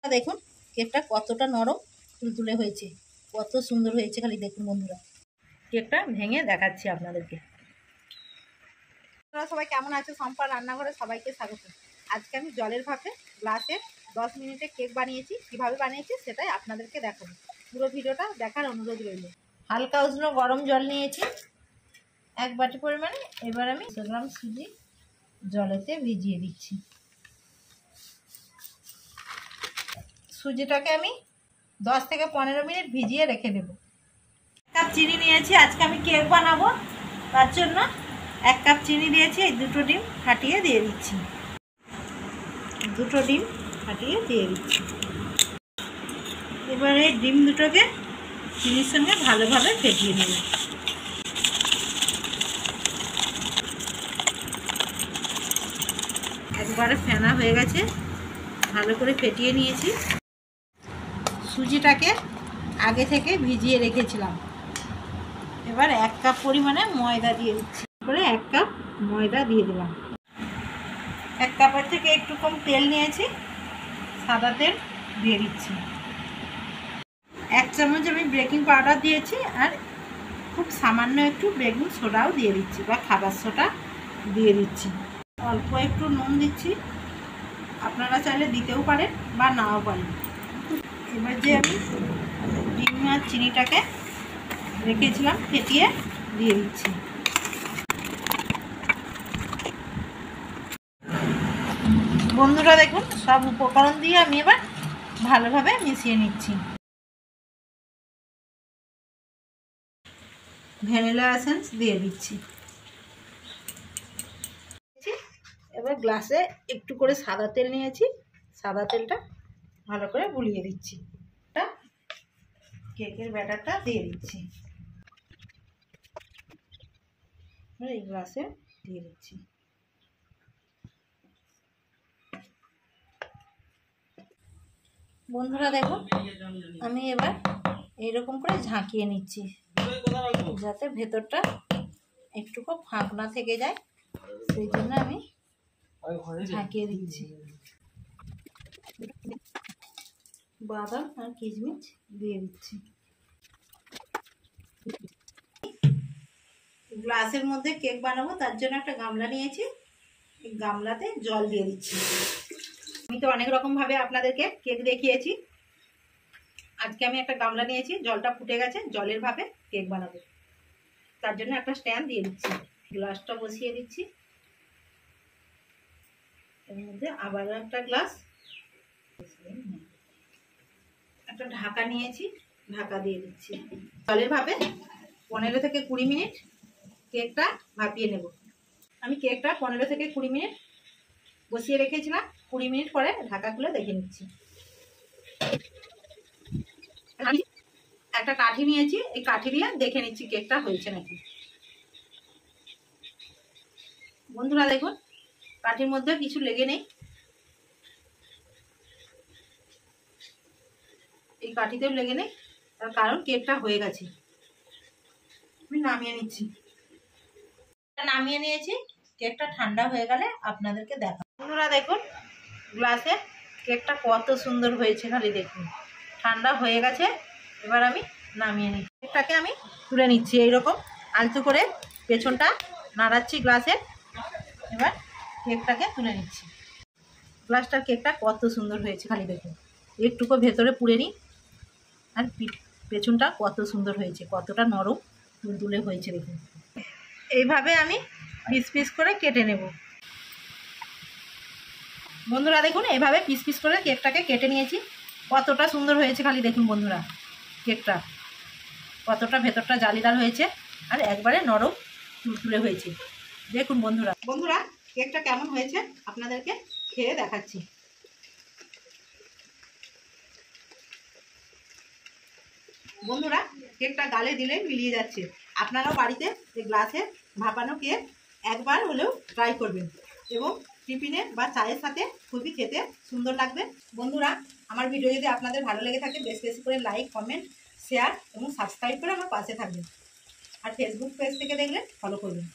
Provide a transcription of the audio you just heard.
দেখুন কেকটা কতটা নরম তুলতুলে হয়েছে, কত সুন্দর হয়েছে খালি দেখুন বন্ধুরা। কেকটা ভেঙে দেখাচ্ছি আপনাদেরকে। আপনারা সবাই কেমন আছে? সম্পার রান্নাঘরে সবাইকে স্বাগত। আজকে আমি জলের ভাপে গ্লাসে 10 মিনিটে কেক বানিয়েছি। কিভাবে বানিয়েছি সেটাই আপনাদেরকে দেখাবো। পুরো ভিডিওটা দেখার অনুরোধ রইল। হালকা উষ্ণ গরম জল নিয়েছি 1 বাটি পরিমাণে। এবার আমি 100 গ্রাম সুজি জলেতে ভিজিয়ে দিচ্ছি। সুজিটাকে আমি 10 থেকে 15 মিনিট ভিজিয়ে রেখে দেব। 1 কাপ চিনি নিয়েছি, আজকে আমি কেক বানাবো, তার জন্য 1 কাপ চিনি দিয়েছি। এই 2টো ডিম ফাটিয়ে দিয়ে দিচ্ছি। 2টো ডিম ফাটিয়ে দিয়ে দিচ্ছি। এবার এই ডিম দুটোকে চিনির সঙ্গে ভালোভাবে ফেটিয়ে নেব। একবারে ফেনা হয়ে গেছে, ভালো করে ফেটিয়ে নিয়েছি। সুজিটাকে আগে থেকে ভিজিয়ে রেখেছিলাম। এবার 1 কাপ পরিমাণে ময়দা দিয়ে দিচ্ছি। করে 1 কাপ ময়দা দিয়ে দিলাম। 1 কাপের থেকে একটু কম তেল নিয়েছি, সাদা তেল দিয়ে দিচ্ছি। 1 চামচ আমি বেকিং পাউডার দিয়েছি, আর খুব সামান্য একটু বেকিং সোডাও দিয়ে দিচ্ছি বা খাবার সোডা দিয়ে দিচ্ছি। অল্প একটু নুন দিচ্ছি, আপনারা চাইলে দিতেও পারেন বা নাও পারেন। এবার যে আমি ডিম আর চিনিটাকে রেখেছিলাম ফেটিয়ে দিয়ে দিচ্ছি। বন্ধুরা দেখুন সব উপকরণ দিয়ে আমি এবার ভালোভাবে মিশিয়ে নিচ্ছি। ভ্যানিলা এসেন্স দিয়ে দিচ্ছি। এবার গ্লাসে একটু করে সাদা তেল নিয়েছি, সাদা তেলটা ভালো করে গুলিয়ে দিচ্ছি। কেকের ব্যাটারটা দিয়ে দিচ্ছি, এই গ্লাসে দিয়ে দিচ্ছি। বন্ধুরা দেখুন আমি এবার এইরকম করে ঝাঁকিয়ে নিচ্ছি, যাতে ভেতরটা একটুকু ফাঁক না থেকে যায়, সেই জন্য আমি ঝাঁকিয়ে দিচ্ছি। বাদাম আর কিশমিশ দিয়ে দিচ্ছি। গ্লাসের মধ্যে কেক বানাবো, তার জন্য একটা গামলা নিয়েছি, এই গামলাতে জল দিয়ে দিচ্ছি। আমি তো অনেক রকম ভাবে আপনাদেরকে কেক দেখিয়েছি, আজকে আমি একটা গামলা নিয়েছি, জলটা ফুটে গেছে, জলের ভাপে কেক বানাবো, তার জন্য একটা স্ট্যান্ড দিয়ে দিচ্ছি। গ্লাসটা বসিয়ে দিচ্ছি, এর মধ্যে আবার একটা গ্লাস, একটা ঢাকা নিয়েছি, ঢাকা দিয়ে দিচ্ছি। জলের ভাপে 15 থেকে 20 মিনিট কেকটা ভাপিয়ে নেব। আমি কেকটা 15 থেকে 20 মিনিট বসিয়ে রেখেছিলাম। 20 মিনিট পরে ঢাকা খুলে দেখে নিচ্ছি। একটা কাঠি নিয়েছি, এই কাঠি দিয়ে দেখে নিচ্ছি কেকটা হয়েছে নাকি। বন্ধুরা দেখুন কাঠির মধ্যে কিছু লেগে নেই, এই কাঠিতেও লেগে নেই, তার কারণ কেকটা হয়ে গেছে। আমি নামিয়ে নিচ্ছি। নামিয়ে নিয়েছি, কেকটা ঠান্ডা হয়ে গেলে আপনাদেরকে দেখাবো। বন্ধুরা দেখুন গ্লাসে কেকটা কত সুন্দর হয়েছে, খালি দেখুন ঠান্ডা হয়ে গেছে। এবার আমি নামিয়ে নিচ্ছি, কেকটাকে আমি তুলে নিচ্ছি। এইরকম আলতো করে পেছনটা নাড়াচ্ছি গ্লাসে। এবার কেকটাকে তুলে নিচ্ছি। গ্লাসটার কেকটা কত সুন্দর হয়েছে, খালি দেখুন একটুকু ভেতরে পুড়ে নিই, আর পেছনটা কত সুন্দর হয়েছে, কতটা নরম তুলতুলে হয়েছে দেখুন। এইভাবে আমি পিস পিস করে কেটে নেব। বন্ধুরা দেখুন এইভাবে পিস পিস করে কেকটাকে কেটে নিয়েছি, কতটা সুন্দর হয়েছে খালি দেখুন বন্ধুরা। কেকটা কতটা ভেতরটা জালিদার হয়েছে, আর একবারে নরম তুলতুলে হয়েছে দেখুন বন্ধুরা। বন্ধুরা কেকটা কেমন হয়েছে আপনাদেরকে খেয়ে দেখাচ্ছি। বন্ধুরা কেকটা গালে দিলে মিলিয়ে যাচ্ছে। আপনারাও বাড়িতে এই গ্লাসে ভাপানো কেক একবার হলেও ট্রাই করবেন, এবং টিফিনে বা চায়ের সাথে খুবই খেতে সুন্দর লাগবে। বন্ধুরা আমার ভিডিও যদি আপনাদের ভালো লেগে থাকে বেশি বেশি করে লাইক, কমেন্ট, শেয়ার এবং সাবস্ক্রাইব করে আমার পাশে থাকবেন। আর ফেসবুক পেজ থেকে দেখলে ফলো করবেন।